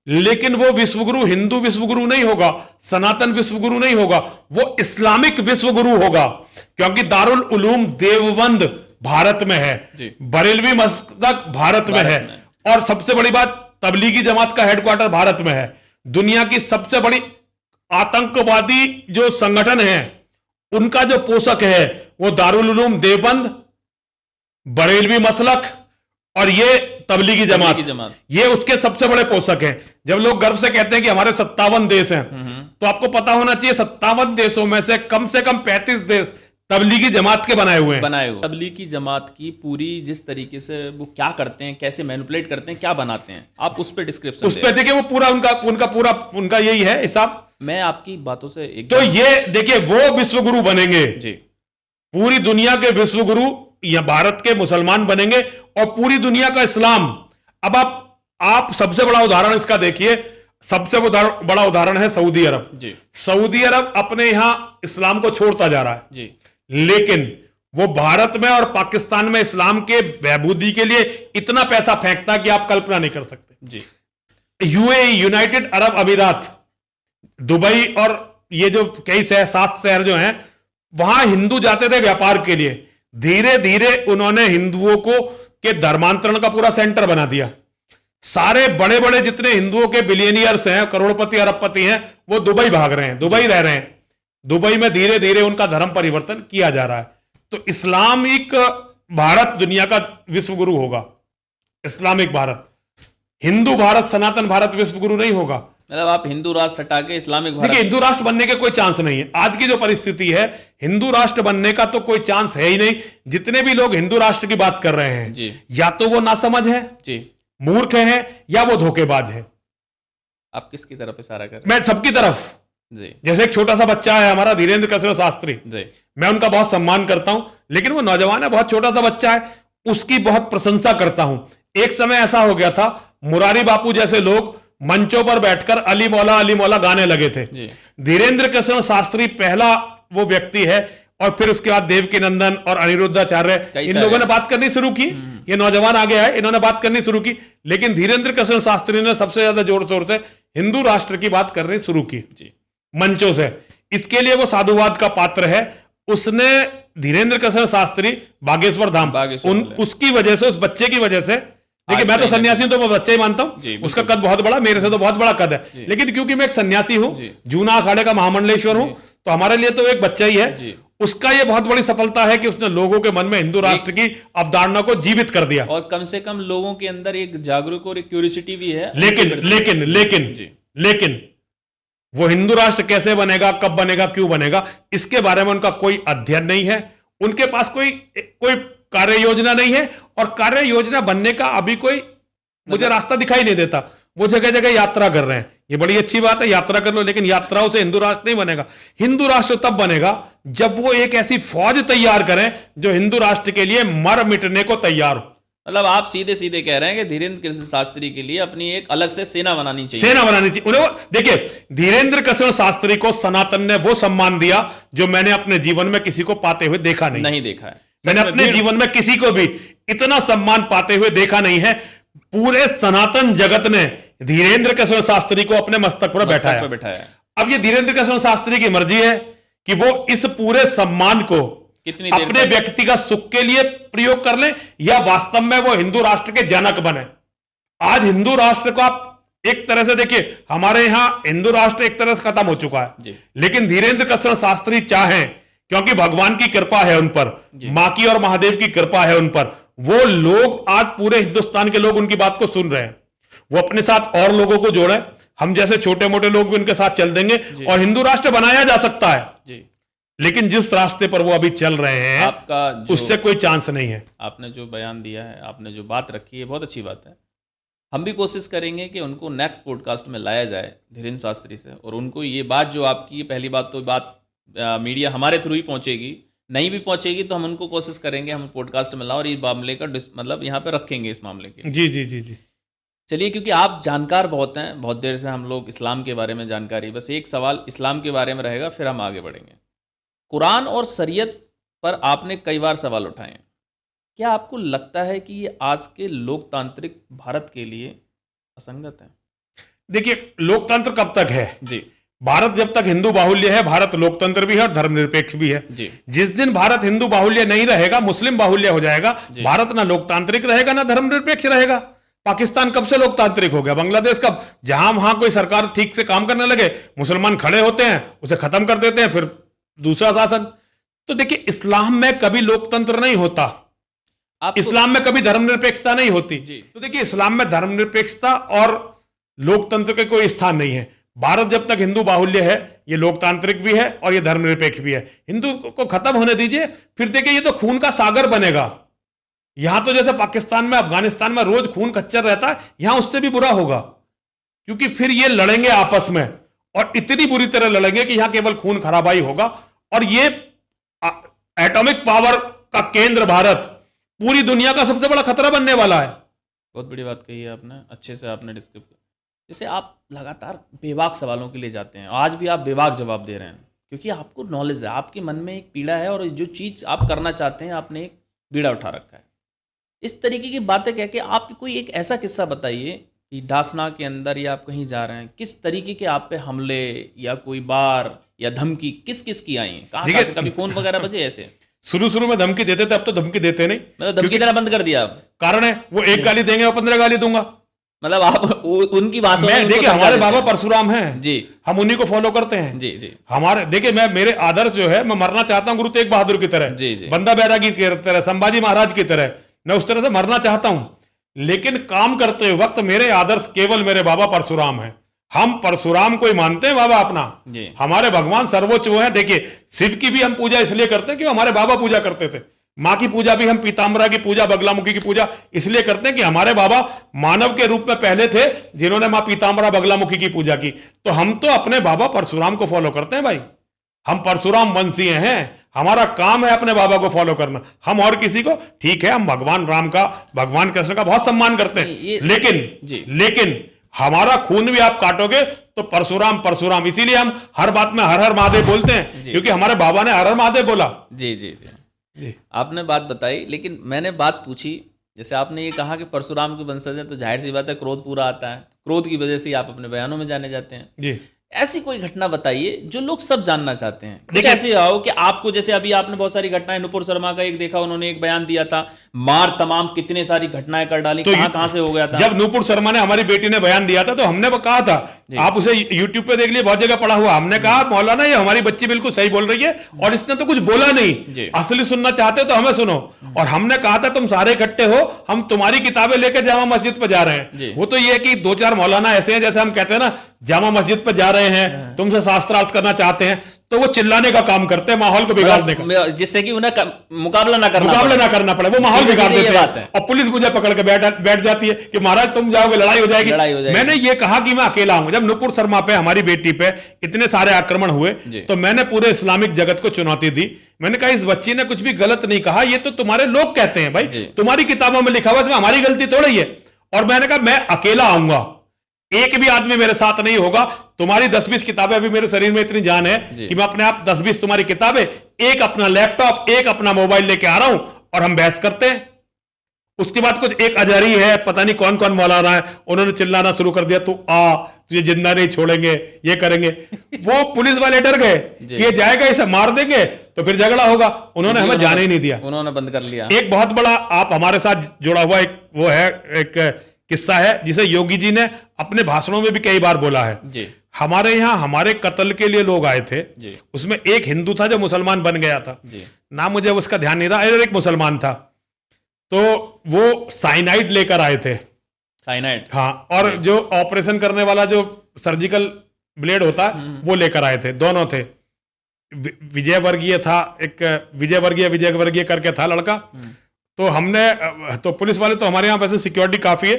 लेकिन वो विश्वगुरु हिंदू विश्वगुरु नहीं होगा, सनातन विश्वगुरु नहीं होगा, वो इस्लामिक विश्वगुरु होगा। क्योंकि दारुल उलूम देवबंद भारत में है, बरेलवी मस्जिद भारत में है, और सबसे बड़ी बात तबलीगी जमात का हेडक्वार्टर भारत में है। दुनिया की सबसे बड़ी आतंकवादी जो संगठन है उनका जो पोषक है वो दारुल उलूम देवबंद, बरेलवी मसलक और ये तबलीगी जमात, ये उसके सबसे बड़े पोषक हैं। जब लोग गर्व से कहते हैं कि हमारे 57 देश हैं, तो आपको पता होना चाहिए 57 देशों में से कम 35 देश तबलीगी जमात के बनाए हुए हैं। तबलीगी जमात की पूरी जिस तरीके से वो क्या करते हैं, कैसे मैनिपुलेट करते हैं, क्या बनाते हैं, आप उस पे डिस्क्रिप्शन उस पे देखिए, वो पूरा उनका यही है हिसाब। मैं आपकी बातों से तो ये देखिए, वो विश्वगुरु बनेंगे जी, पूरी दुनिया के विश्वगुरु या भारत के मुसलमान बनेंगे और पूरी दुनिया का इस्लाम। अब आप सबसे बड़ा उदाहरण इसका देखिए, सबसे बड़ा उदाहरण है सऊदी अरब जी। सऊदी अरब अपने यहां इस्लाम को छोड़ता जा रहा है जी, लेकिन वो भारत में और पाकिस्तान में इस्लाम के बहबूदी के लिए इतना पैसा फेंकता कि आप कल्पना नहीं कर सकते जी। यूएई, यूनाइटेड अरब अमीरात, दुबई और ये जो कई 7 शहर जो हैं, वहां हिंदू जाते थे व्यापार के लिए। धीरे धीरे उन्होंने हिंदुओं के धर्मांतरण का पूरा सेंटर बना दिया। सारे बड़े बड़े जितने हिंदुओं के बिलियनियर्स हैं, करोड़पति अरबपति हैं, वो दुबई भाग रहे हैं, दुबई रह रहे हैं। दुबई में धीरे धीरे उनका धर्म परिवर्तन किया जा रहा है। तो इस्लामिक भारत दुनिया का विश्वगुरु होगा, इस्लामिक भारत। हिंदू भारत, सनातन भारत विश्वगुरु नहीं होगा। मतलब आप हिंदू राष्ट्र हटा के इस्लामिक भारत। देखिए, हिंदू राष्ट्र बनने के कोई चांस नहीं है। आज की जो परिस्थिति है, हिंदू राष्ट्र बनने का तो कोई चांस है ही नहीं। जितने भी लोग हिंदू राष्ट्र की बात कर रहे हैं जी, या तो वो नासमझ है जी, मूर्ख है, या वो धोखेबाज है। आप किसकी तरफ इशारा कर रहे हैं? मैं सबकी तरफ जी। जैसे एक छोटा सा बच्चा है हमारा धीरेन्द्र कृष्ण शास्त्री जी, मैं उनका बहुत सम्मान करता हूं, लेकिन वो नौजवान है, बहुत छोटा सा बच्चा है, उसकी बहुत प्रशंसा करता हूं। एक समय ऐसा हो गया था, मुरारी बापू जैसे लोग मंचों पर बैठकर अली मौला गाने लगे थे। धीरेन्द्र कृष्ण शास्त्री पहला वो व्यक्ति है, और फिर उसके बाद देवकी नंदन और अनिरुद्धाचार्य, इन लोगों ने बात करनी शुरू की। ये नौजवान आ गया है, इन्होंने बात करनी शुरू की, लेकिन धीरेन्द्र कृष्ण शास्त्री ने सबसे ज्यादा जोर शोर से हिंदू राष्ट्र की बात करनी शुरू की मंचों से। इसके लिए वो साधुवाद का पात्र है। उसने धीरेन्द्र कृष्ण शास्त्री बागेश्वर धाम, उसकी वजह से, उस बच्चे की वजह से, देखिए मैं तो सन्यासी हूं तो मैं बच्चा ही मानता हूं, उसका कद बहुत बड़ा, मेरे से तो बहुत बड़ा कद है, लेकिन क्योंकि मैं एक सन्यासी हूं, जूना अखाड़े का महामंडलेश्वर हूं, तो हमारे लिए तो एक बच्चा ही है। उसका ये बहुत बड़ी सफलता है कि उसने लोगों के मन में हिंदू राष्ट्र की अवधारणा को जीवित कर दिया, और कम से कम लोगों के अंदर एक जागरूक और एक क्यूरियोसिटी भी है। लेकिन वो हिंदू राष्ट्र कैसे बनेगा, कब बनेगा, क्यों बनेगा, इसके बारे में उनका कोई अध्ययन नहीं है। उनके पास कोई कार्य योजना नहीं है, और कार्य योजना बनने का अभी कोई मुझे रास्ता दिखाई नहीं देता। वो जगह जगह यात्रा कर रहे हैं, ये बड़ी अच्छी बात है, यात्रा कर लो, लेकिन यात्राओं से हिंदू राष्ट्र नहीं बनेगा। हिंदू राष्ट्र तब बनेगा जब वो एक ऐसी फौज तैयार करें जो हिंदू राष्ट्र के लिए मर मिटने को तैयार हो। मतलब आप सीधे सीधे कह रहे हैं कि धीरेन्द्र कृष्ण शास्त्री के लिए अपनी एक अलग से सेना बनानी चाहिए। उन्हें देखिए, धीरेन्द्र कृष्ण शास्त्री को सनातन ने वो सम्मान दिया जो मैंने अपने जीवन में किसी को पाते हुए देखा नहीं देखा है। मैंने अपने जीवन में किसी को भी इतना सम्मान पाते हुए देखा नहीं है। पूरे सनातन जगत ने धीरेन्द्र कृष्ण शास्त्री को अपने मस्तक पर बैठाया। अब ये धीरेन्द्र कृष्ण शास्त्री की मर्जी है कि वो इस पूरे सम्मान को अपने व्यक्तिगत सुख के लिए प्रयोग कर ले, या वास्तव में वो हिंदू राष्ट्र के जनक बने। आज हिंदू राष्ट्र को आप एक तरह से देखिए, हमारे यहां हिंदू राष्ट्र एक तरह से खत्म हो चुका है, लेकिन धीरेन्द्र कृष्ण शास्त्री चाहें, क्योंकि भगवान की कृपा है उन पर, मां की और महादेव की कृपा है उन पर, वो लोग आज पूरे हिंदुस्तान के लोग उनकी बात को सुन रहे हैं। वो अपने साथ और लोगों को जोड़े, हम जैसे छोटे मोटे लोग भी उनके साथ चल देंगे और हिंदू राष्ट्र बनाया जा सकता है। लेकिन जिस रास्ते पर वो अभी चल रहे हैं, उससे कोई चांस नहीं है। आपने जो बयान दिया है, आपने जो बात रखी है, बहुत अच्छी बात है। हम भी कोशिश करेंगे कि उनको नेक्स्ट पॉडकास्ट में लाया जाए धीरेन्द्र शास्त्री से, और उनको ये बात जो आपकी पहली बात, तो बात मीडिया हमारे थ्रू ही पहुंचेगी, नहीं भी पहुंचेगी तो हम उनको कोशिश करेंगे हम पॉडकास्ट में लाओ और इस मामले का मतलब यहाँ पे रखेंगे इस मामले के। जी। चलिए, क्योंकि आप जानकार बहुत हैं, बहुत देर से हम लोग इस्लाम के बारे में जानकारी, बस एक सवाल इस्लाम के बारे में रहेगा, फिर हम आगे बढ़ेंगे। कुरान और शरीयत पर आपने कई बार सवाल उठाए हैं। क्या आपको लगता है कि ये आज के लोकतांत्रिक भारत के लिए असंगत है? देखिए, लोकतंत्र कब तक है जी? भारत जब तक हिंदू बाहुल्य है, भारत लोकतंत्र भी है और धर्मनिरपेक्ष भी है जी। जिस दिन भारत हिंदू बाहुल्य नहीं रहेगा, मुस्लिम बाहुल्य हो जाएगा, भारत ना लोकतांत्रिक रहेगा ना धर्मनिरपेक्ष रहेगा। पाकिस्तान कब से लोकतांत्रिक हो गया? बांग्लादेश कब? जहां वहां कोई सरकार ठीक से काम करने लगे, मुसलमान खड़े होते हैं, उसे खत्म कर देते हैं, फिर दूसरा शासन। तो देखिए, इस्लाम में कभी लोकतंत्र नहीं होता, इस्लाम में कभी धर्मनिरपेक्षता नहीं होती। तो देखिए, इस्लाम में धर्मनिरपेक्षता और लोकतंत्र के कोई स्थान नहीं है। भारत जब तक हिंदू बाहुल्य है, ये लोकतांत्रिक भी है और ये धर्मनिरपेक्ष भी है। हिंदू को खत्म होने दीजिए, फिर देखिए ये तो खून का सागर बनेगा। यहां तो जैसे पाकिस्तान में, अफगानिस्तान में रोज खून खच्चर रहता है, यहां उससे भी बुरा होगा, क्योंकि फिर ये लड़ेंगे आपस में और इतनी बुरी तरह लड़ेंगे कि यहां केवल खून खराबाई होगा। और ये एटॉमिक पावर का केंद्र भारत पूरी दुनिया का सबसे बड़ा खतरा बनने वाला है। बहुत बड़ी बात कही है आपने, अच्छे से आपने डिस्क्राइब किया। जैसे आप लगातार बेबाक सवालों के लिए जाते हैं, आज भी आप बेबाक जवाब दे रहे हैं, क्योंकि आपको नॉलेज है, आपके मन में एक पीड़ा है और जो चीज़ आप करना चाहते हैं आपने एक बीड़ा उठा रखा है। इस तरीके की बातें कह के आप कोई एक ऐसा किस्सा बताइए कि डासना के अंदर या आप कहीं जा रहे हैं, किस तरीके के आप पे हमले या कोई बार या धमकी किस किस की आई है, कहाँ से, कभी फोन वगैरह बजे? ऐसे शुरू में धमकी देते थे, अब तो धमकी देते नहीं। मतलब धमकी देना बंद कर दिया? कारण है वो एक गाली देंगे और 15 गाली दूंगा। मतलब आप उनकी भाषा में देखिए, हमारे बाबा परशुराम हैं जी, हम उन्हीं को फॉलो करते हैं जी जी। हमारे देखिए, मैं मेरे आदर्श जो है, मैं मरना चाहता हूं गुरु तेग बहादुर की तरह, जी जी, बंदा बैरागी की तरह, संभाजी महाराज की तरह, मैं उस तरह से मरना चाहता हूं। लेकिन काम करते वक्त मेरे आदर्श केवल मेरे बाबा परशुराम हैं। हम परशुराम को ही मानते हैं बाबा अपना। हमारे भगवान सर्वोच्च वो है। देखिए, शिव की भी हम पूजा इसलिए करते हैं कि हमारे बाबा पूजा करते थे। माँ की पूजा भी हम पीताम्बरा की पूजा, बगलामुखी की पूजा इसलिए करते हैं कि हमारे बाबा मानव के रूप में पहले थे जिन्होंने माँ पीताम्बरा बगलामुखी की पूजा की। तो हम तो अपने बाबा परशुराम को फॉलो करते हैं भाई। हम परशुराम वंशीय हैं, हमारा काम है अपने बाबा को फॉलो करना। हम और किसी को, ठीक है, हम भगवान राम का, भगवान कृष्ण का बहुत सम्मान करते हैं, लेकिन हमारा खून भी आप काटोगे तो परशुराम परशुराम। इसीलिए हम हर बात में हर हर महादेव बोलते हैं, क्योंकि हमारे बाबा ने हर हर महादेव बोला। जी जी जी, आपने बात बताई, लेकिन मैंने बात पूछी, जैसे आपने ये कहा कि परशुराम के वंशज हैं, तो जाहिर सी बात है क्रोध पूरा आता है, क्रोध की वजह से आप अपने बयानों में जाने जाते हैं जी। ऐसी कोई घटना बताइए जो लोग सब जानना चाहते हैं। कुछ ऐसे आओ कि आपको, जैसे अभी आपने बहुत सारी घटनाएं, नुपुर शर्मा का एक देखा, उन्होंने एक बयान दिया था, मार तमाम कितने सारी घटनाएं कर डाली, तो कहां से हो गया था। जब नुपुर शर्मा ने, हमारी बेटी ने बयान दिया था, तो हमने कहा था, आप उसे यूट्यूब पे देख लिए, बहुत जगह पड़ा हुआ, हमने कहा मौलाना ये हमारी बच्ची बिल्कुल सही बोल रही है और इसने तो कुछ बोला नहीं, असली सुनना चाहते हो तो हमें सुनो। और हमने कहा था तुम सारे इकट्ठे हो, हम तुम्हारी किताबें लेकर जामा मस्जिद पर जा रहे हैं। वो तो ये कि 2-4 मौलाना ऐसे हैं, जैसे हम कहते हैं ना, जामा मस्जिद पर जा रहे हैं, तुमसे शास्त्रार्थ करना चाहते हैं, तो वो चिल्लाने का काम करते हैं, माहौल को बिगाड़ने का, जिससे कि उन्हें मुकाबला ना करना पड़े, वो माहौल बिगाड़ देते हैं। और पुलिस मुझे पकड़ के बैठ जाती है कि महाराज तुम जाओगे लड़ाई हो जाएगी। मैंने ये कहा कि मैं अकेला हूं। जब नुपुर शर्मा पे, हमारी बेटी पे इतने सारे आक्रमण हुए, तो मैंने पूरे इस्लामिक जगत को चुनौती दी। मैंने कहा इस बच्ची ने कुछ भी गलत नहीं कहा, ये तो तुम्हारे लोग कहते हैं भाई, तुम्हारी किताबों में लिखा हुआ, इसमें हमारी गलती थोड़ी है। और मैंने कहा मैं अकेला आऊंगा, एक भी आदमी मेरे साथ नहीं होगा। तुम्हारी 10-20 किताबें, अभी मेरे शरीर में इतनी जान है कि मैं अपने आप 10-20 तुम्हारी किताबें, एक अपना लैपटॉप, एक अपना मोबाइल लेके आ रहा हूं और हम बहस करते हैं। उसके बाद कुछ एक अजहरी है, पता नहीं कौन कौन मौलाना है, उन्होंने चिल्लाना शुरू कर दिया, तू आ, तुझे जिंदा नहीं छोड़ेंगे, ये करेंगे। वो पुलिस वाले डर गए कि ये जाएगा, इसे मार देंगे तो फिर झगड़ा होगा। उन्होंने हमें जाने ही नहीं दिया, उन्होंने बंद कर लिया। एक बहुत बड़ा, आप हमारे साथ जुड़ा हुआ एक वो है, एक किस्सा है जिसे योगी जी ने अपने भाषणों में भी कई बार बोला है जी। हमारे यहाँ हमारे कत्ल के लिए लोग आए थे जी। उसमें एक हिंदू था जो मुसलमान बन गया था जी। नाम मुझे उसका ध्यान नहीं रहा, एक मुसलमान था, तो वो साइनाइड लेकर आए थे। साइनाइड, हाँ, और जो ऑपरेशन करने वाला जो सर्जिकल ब्लेड होता है वो लेकर आए थे, दोनों थे। विजय वर्गीय था, एक विजय वर्गीय करके था लड़का। तो हमने, तो पुलिस वाले तो हमारे यहाँ वैसे सिक्योरिटी काफी है,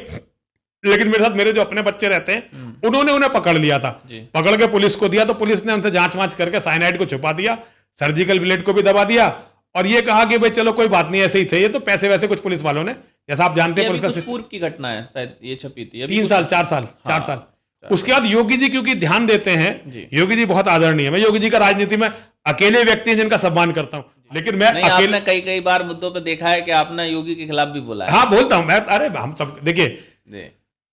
लेकिन मेरे साथ मेरे जो अपने बच्चे रहते हैं उन्होंने उन्हें पकड़ लिया था, पकड़ के पुलिस को दिया। तो पुलिस ने उनसे जांच वांच करके साइनाइड को छुपा दिया, सर्जिकल ब्लेड को भी दबा दिया और ये कहा कि भाई चलो कोई बात नहीं, ऐसे ही थे ये, तो पैसे वैसे कुछ पुलिस वालों ने, जैसा आप जानते हैं पुलिस का पूर्व की घटना है शायद, ये छपी थी 3 साल 4 साल। उसके बाद योगी जी क्योंकि ध्यान देते हैं, योगी जी बहुत आदरणीय है। मैं योगी जी का राजनीति में अकेले व्यक्ति हैं जिनका सम्मान करता हूं, लेकिन मैं अकेले, कई बार मुद्दों पे देखा है कि आपने योगी के खिलाफ भी बोला है। हाँ, बोलता हूं मैं, अरे हम सब देखिए,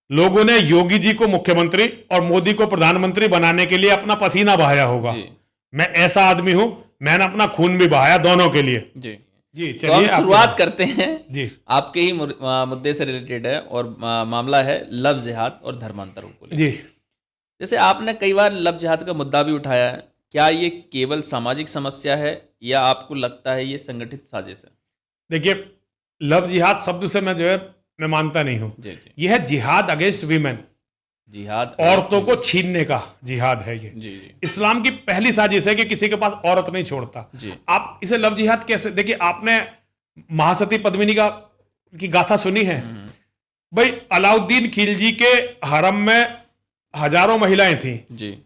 लोगों ने योगी जी को मुख्यमंत्री और मोदी को प्रधानमंत्री बनाने के लिए अपना पसीना बहाया होगा। मैं ऐसा आदमी हूं, मैंने अपना खून भी बहाया दोनों के लिए जी। तो हम शुरुआत करते हैं जी, आपके ही मुद्दे से रिलेटेड है और मामला है लव जिहाद और धर्मांतरों को जी। जैसे आपने कई बार लव जिहाद का मुद्दा भी उठाया है, क्या ये केवल सामाजिक समस्या है या आपको लगता है ये संगठित साजिश है? देखिए, लव जिहाद शब्द से मैं मानता नहीं हूं। यह है जिहाद अगेंस्ट वीमेन, जिहाद औरतों को छीनने का जिहाद है ये। जी। इस्लाम की पहली साजिश है कि किसी के पास औरत नहीं छोड़ता। आप इसे लव जिहाद कैसे, देखिए आपने महासती पद्मिनी की गाथा सुनी है भाई? अलाउद्दीन खिलजी के हरम में हजारों महिलाएं थी जी,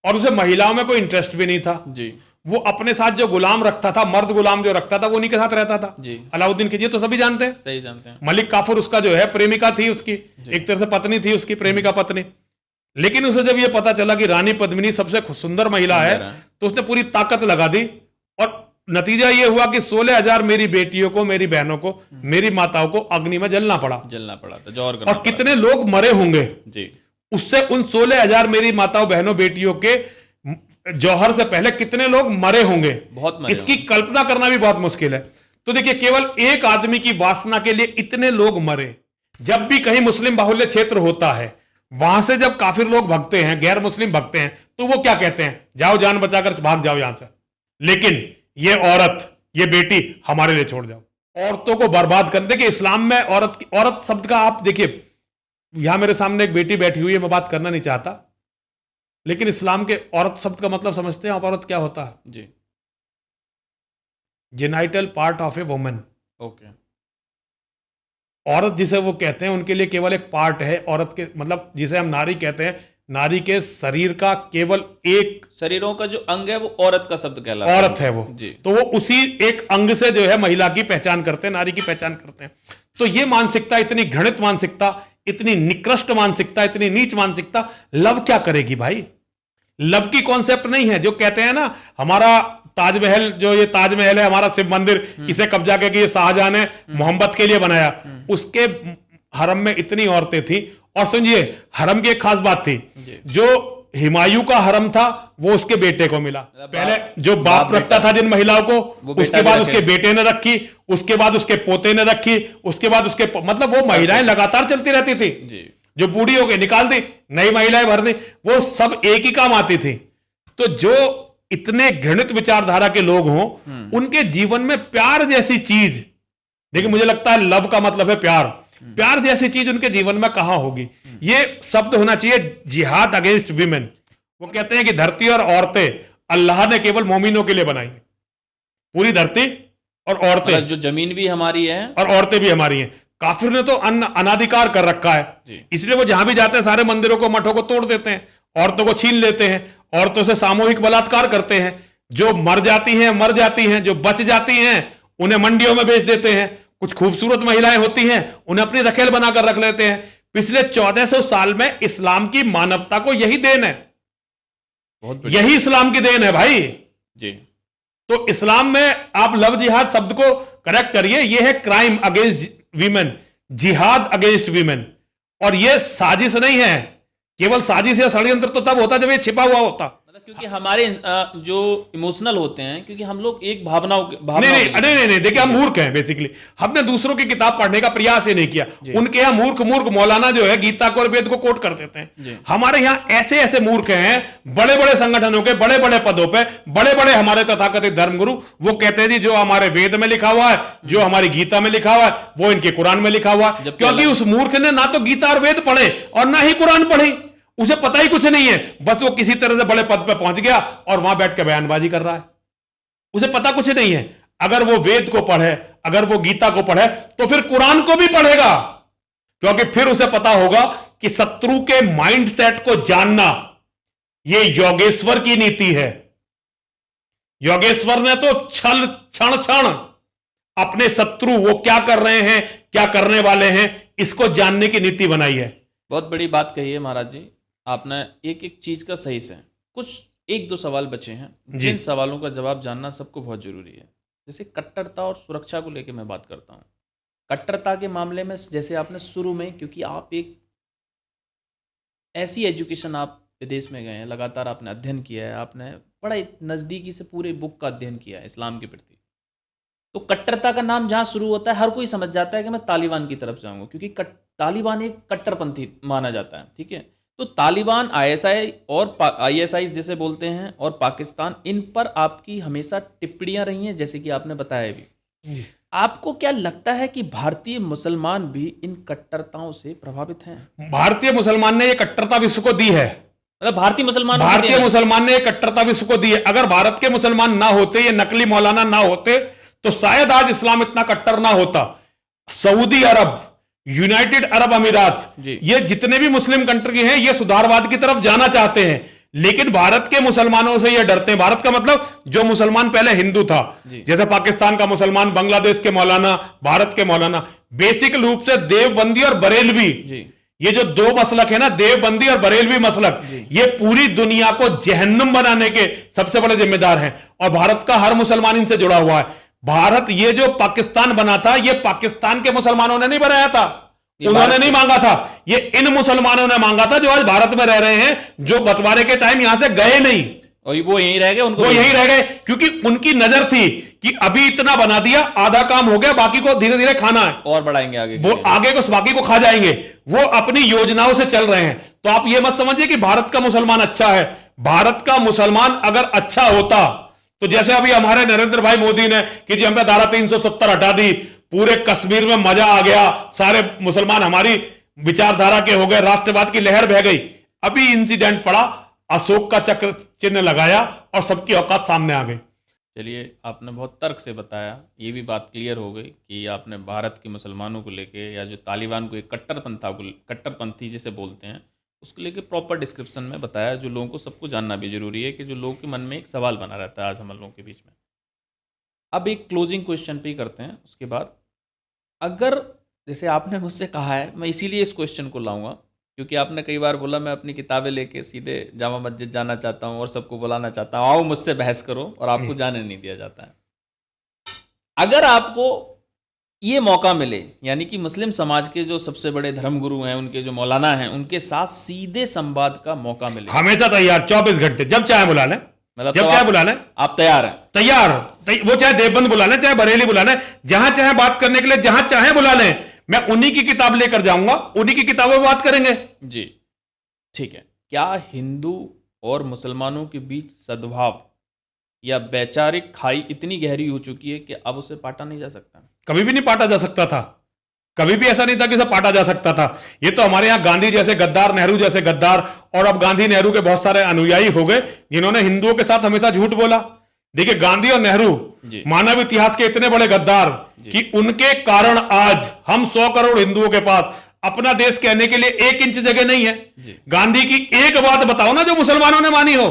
और उसे महिलाओं में कोई इंटरेस्ट भी नहीं था जी। वो अपने साथ जो गुलाम रखता था, मर्द गुलाम जो रखता था, वो उन्हीं के साथ रहता था जी। अलाउद्दीन खिलजी तो सभी जानते हैं, सही जानते हैं। मलिक काफूर उसका जो है प्रेमिका थी, उसकी एक तरह से पत्नी थी, उसकी प्रेमिका पत्नी। लेकिन उसे जब ये पता चला कि रानी पद्मिनी सबसे सुंदर महिला है तो उसने पूरी ताकत लगा दी और नतीजा ये हुआ कि 16,000 मेरी बेटियों को, मेरी बहनों को, मेरी माताओं को अग्नि में जलना पड़ा था, जौहर करना पड़ा। और कितने लोग मरे होंगे जी उससे, उन 16,000 मेरी माताओं बहनों बेटियों के जौहर से पहले कितने लोग मरे होंगे, बहुत मरे इसकी कल्पना करना भी बहुत मुश्किल है। तो देखिए केवल एक आदमी की वासना के लिए इतने लोग मरे। जब भी कहीं मुस्लिम बाहुल्य क्षेत्र होता है, वहां से जब काफिर लोग भगते हैं, गैर मुस्लिम भगते हैं, तो वो क्या कहते हैं? जाओ जान बचाकर भाग जाओ यहां से, लेकिन ये औरत, ये बेटी हमारे लिए छोड़ जाओ। औरतों को बर्बाद करने, देखिए इस्लाम में औरत शब्द का आप देखिए, यहां मेरे सामने एक बेटी बैठी हुई है, मैं बात करना नहीं चाहता, लेकिन इस्लाम के औरत शब्द का मतलब समझते हैं आप? औरत क्या होता है जी? Genital part of a woman. Okay. औरत जिसे वो कहते हैं उनके लिए केवल एक पार्ट है औरत के, मतलब जिसे हम नारी कहते हैं, नारी के शरीर का केवल एक, शरीरों का जो अंग है वो औरत का शब्द कहलाता है, औरत है वो जी। तो वो उसी एक अंग से जो है महिला की पहचान करते हैं, नारी की पहचान करते हैं। तो ये मानसिकता, इतनी घृणित मानसिकता, इतनी निकृष्ट मानसिकता, इतनी नीच मानसिकता लव क्या करेगी भाई? लव की कॉन्सेप्ट नहीं है। जो कहते हैं ना हमारा ताजमहल, जो ये ताजमहल है हमारा शिव मंदिर, इसे कब्जा करके ये शाहजहां ने मोहम्मद के लिए बनाया, उसके हरम में इतनी औरतें थी। और समझिए हरम की एक खास बात थी, जो हुमायूं का हरम था वो उसके बेटे को मिला। पहले जो बाप रखता था जिन महिलाओं को, उसके बाद उसके बेटे ने रखी, उसके बाद उसके पोते ने रखी, उसके बाद उसके, मतलब वो महिलाएं लगातार चलती रहती थी। जो बूढ़ी हो गई निकाल दी, नई महिलाएं भर दी, वो सब एक ही काम आती थी। तो जो इतने घृणित विचारधारा के लोग हों, उनके जीवन में प्यार जैसी चीज, देखिए मुझे लगता है लव का मतलब है प्यार, प्यार जैसी चीज उनके जीवन में कहां होगी? ये शब्द होना चाहिए जिहाद अगेंस्ट विमेन। वो कहते हैं कि धरती और औरतें अल्लाह ने केवल मोमिनों के लिए बनाई, पूरी धरती और औरतें, जो जमीन भी हमारी है और औरतें भी हमारी हैं। काफिर ने तो अनाधिकार कर रखा है, इसलिए वो जहां भी जाते हैं सारे मंदिरों को, मठों को तोड़ देते हैं, औरतों को छीन लेते हैं, औरतों से सामूहिक बलात्कार करते हैं। जो मर जाती हैं, जो बच जाती हैं उन्हें मंडियों में बेच देते हैं। कुछ खूबसूरत महिलाएं होती हैं, उन्हें अपनी रखेल बनाकर रख लेते हैं। पिछले 1400 साल में इस्लाम की मानवता को यही देन है, यही इस्लाम की देन है भाई जी। तो इस्लाम में आप लव जिहाद शब्द को करेक्ट करिए, यह है क्राइम अगेंस्ट वीमेन, जिहाद अगेंस्ट वीमेन। और यह साजिश नहीं है, केवल साजिश या षड्यंत्र तो तब होता जब ये छिपा हुआ होता, क्योंकि हमारे जो इमोशनल होते हैं, क्योंकि हम लोग एक भावनाओं नहीं, देखिए हम मूर्ख हैं बेसिकली। हमने दूसरों की किताब पढ़ने का प्रयास ही नहीं किया। उनके यहाँ मूर्ख मौलाना जो है गीता को और वेद को कोट कर देते हैं। हमारे यहाँ ऐसे ऐसे मूर्ख हैं, बड़े बड़े संगठनों के बड़े बड़े पदों पे, बड़े बड़े हमारे तथाकथित धर्मगुरु, वो कहते हैं जी जो हमारे वेद में लिखा हुआ है, जो हमारी गीता में लिखा हुआ है, वो इनके कुरान में लिखा हुआ है। क्योंकि उस मूर्ख ने ना तो गीता और वेद पढ़े और ना ही कुरान पढ़ी, उसे पता ही कुछ नहीं है। बस वो किसी तरह से बड़े पद पे पहुंच गया और वहां बैठ के बयानबाजी कर रहा है, उसे पता कुछ नहीं है। अगर वो वेद को पढ़े, अगर वो गीता को पढ़े, तो फिर कुरान को भी पढ़ेगा, क्योंकि फिर उसे पता होगा कि शत्रु के माइंडसेट को जानना ये योगेश्वर की नीति है। योगेश्वर ने तो क्षण क्षण अपने शत्रु वो क्या कर रहे हैं, क्या करने वाले हैं, इसको जानने की नीति बनाई है। बहुत बड़ी बात कही है महाराज जी आपने, एक एक चीज का सही से। कुछ एक दो सवाल बचे हैं, जिन सवालों का जवाब जानना सबको बहुत जरूरी है। जैसे कट्टरता और सुरक्षा को लेकर मैं बात करता हूं। कट्टरता के मामले में जैसे आपने शुरू में, क्योंकि आप एक ऐसी एजुकेशन, आप विदेश में गए हैं, लगातार आपने अध्ययन किया है, आपने बड़ा नज़दीकी से पूरे बुक का अध्ययन किया है इस्लाम के प्रति। तो कट्टरता का नाम जहाँ शुरू होता है, हर कोई समझ जाता है कि मैं तालिबान की तरफ जाऊँगा, क्योंकि तालिबान एक कट्टरपंथी माना जाता है, ठीक है। तो तालिबान, ISI और ISI जिसे बोलते हैं, और पाकिस्तान, इन पर आपकी हमेशा टिप्पणियाँ रही हैं, जैसे कि आपने बताया भी। आपको क्या लगता है कि भारतीय मुसलमान भी इन कट्टरताओं से प्रभावित हैं? भारतीय मुसलमान ने ये कट्टरता विश्व को दी है। मतलब भारतीय मुसलमान ने ये कट्टरता विश्व को दी है। अगर भारत के मुसलमान ना होते, ये नकली मौलाना ना होते, तो शायद आज इस्लाम इतना कट्टर ना होता। सऊदी अरब, यूनाइटेड अरब अमीरात, ये जितने भी मुस्लिम कंट्री हैं, ये सुधारवाद की तरफ जाना चाहते हैं, लेकिन भारत के मुसलमानों से ये डरते हैं। भारत का मतलब जो मुसलमान पहले हिंदू था, जैसे पाकिस्तान का मुसलमान, बांग्लादेश के मौलाना, भारत के मौलाना, बेसिक रूप से देवबंदी और बरेलवी, ये जो दो मसलक है ना, देवबंदी और बरेलवी मसलक, ये पूरी दुनिया को जहन्नुम बनाने के सबसे बड़े जिम्मेदार हैं। और भारत का हर मुसलमान इनसे जुड़ा हुआ है। भारत, ये जो पाकिस्तान बना था, ये पाकिस्तान के मुसलमानों ने नहीं बनाया था, उन्होंने नहीं मांगा था, ये इन मुसलमानों ने मांगा था जो आज भारत में रह रहे हैं, जो बंटवारे के टाइम यहां से गए नहीं, और वो यहीं रह गए। वो यहीं रह गए क्योंकि उनकी नजर थी कि अभी इतना बना दिया, आधा काम हो गया, बाकी को धीरे धीरे खाना है और बढ़ाएंगे आगे, वो आगे को बाकी को खा जाएंगे। वो अपनी योजनाओं से चल रहे हैं। तो आप ये मत समझिए कि भारत का मुसलमान अच्छा है। भारत का मुसलमान अगर अच्छा होता तो जैसे अभी हमारे नरेंद्र भाई मोदी ने कि जी हमने धारा 370 हटा दी, पूरे कश्मीर में मजा आ गया, सारे मुसलमान हमारी विचारधारा के हो गए, राष्ट्रवाद की लहर बह गई। अभी इंसिडेंट पड़ा, अशोक का चक्र चिन्ह लगाया और सबकी औकात सामने आ गई। चलिए, आपने बहुत तर्क से बताया, ये भी बात क्लियर हो गई कि आपने भारत के मुसलमानों को लेके, या जो तालिबान को एक कट्टरपंथी जिसे बोलते हैं, उसको लेके प्रॉपर डिस्क्रिप्शन में बताया, जो लोगों को सबको जानना भी जरूरी है, कि जो लोगों के मन में एक सवाल बना रहता है आज हम लोगों के बीच में। अब एक क्लोजिंग क्वेश्चन पे ही करते हैं। उसके बाद, अगर जैसे आपने मुझसे कहा है, मैं इसीलिए इस क्वेश्चन को लाऊंगा क्योंकि आपने कई बार बोला मैं अपनी किताबें लेके सीधे जामा मस्जिद जाना चाहता हूं और सबको बुलाना चाहता हूं, आओ मुझसे बहस करो, और आपको जाने नहीं दिया जाता है। अगर आपको ये मौका मिले, यानी कि मुस्लिम समाज के जो सबसे बड़े धर्मगुरु हैं, उनके जो मौलाना हैं, उनके साथ सीधे संवाद का मौका मिले, हमेशा तैयार, 24 घंटे, जब चाहे बुला लें, मतलब जब चाहे बुला लें, आप तैयार हैं? तैयार। वो चाहे देवबंद बुला लें, चाहे बरेली बुला लें, जहां चाहे बात करने के लिए जहां चाहे बुला लें, मैं उन्हीं की किताब लेकर जाऊंगा, उन्हीं की किताबों में बात करेंगे। जी, ठीक है। क्या हिंदू और मुसलमानों के बीच सद्भाव या वैचारिक खाई इतनी गहरी हो चुकी है कि अब उसे पाटा नहीं जा सकता? कभी भी नहीं पाटा जा सकता था, कभी भी ऐसा नहीं था कि इसे पाटा जा सकता था। ये तो हमारे यहां गांधी जैसे गद्दार, नेहरू जैसे गद्दार, और अब गांधी नेहरू के बहुत सारे अनुयायी हो गए जिन्होंने हिंदुओं के साथ हमेशा झूठ बोला। देखिए, गांधी और नेहरू मानव इतिहास के इतने बड़े गद्दार कि उनके कारण आज हम 100 करोड़ हिंदुओं के पास अपना देश कहने के लिए 1 इंच जगह नहीं है। गांधी की एक बात बताओ ना जो मुसलमानों ने मानी हो।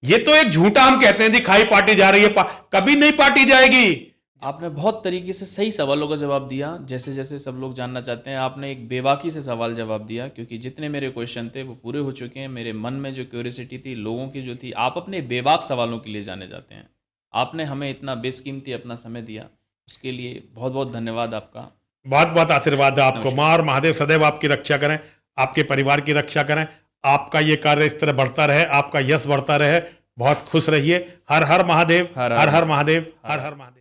ये तो एक झूठा हम कहते हैं जी खाई पाटी जा रही है, कभी नहीं पाटी जाएगी। आपने बहुत तरीके से सही सवालों का जवाब दिया, जैसे जैसे सब लोग जानना चाहते हैं। आपने एक बेबाकी से सवाल जवाब दिया, क्योंकि जितने मेरे क्वेश्चन थे वो पूरे हो चुके हैं। मेरे मन में जो क्यूरियोसिटी थी लोगों की जो थी, आप अपने बेबाक सवालों के लिए जाने जाते हैं। आपने हमें इतना बेशकीमती अपना समय दिया, उसके लिए बहुत बहुत धन्यवाद आपका। बहुत बहुत आशीर्वाद है आपको। मां और महादेव सदैव आपकी रक्षा करें, आपके परिवार की रक्षा करें। आपका ये कार्य इस तरह बढ़ता रहे, आपका यश बढ़ता रहे। बहुत खुश रहिए। हर हर महादेव, हर हर महादेव, हर हर महादेव।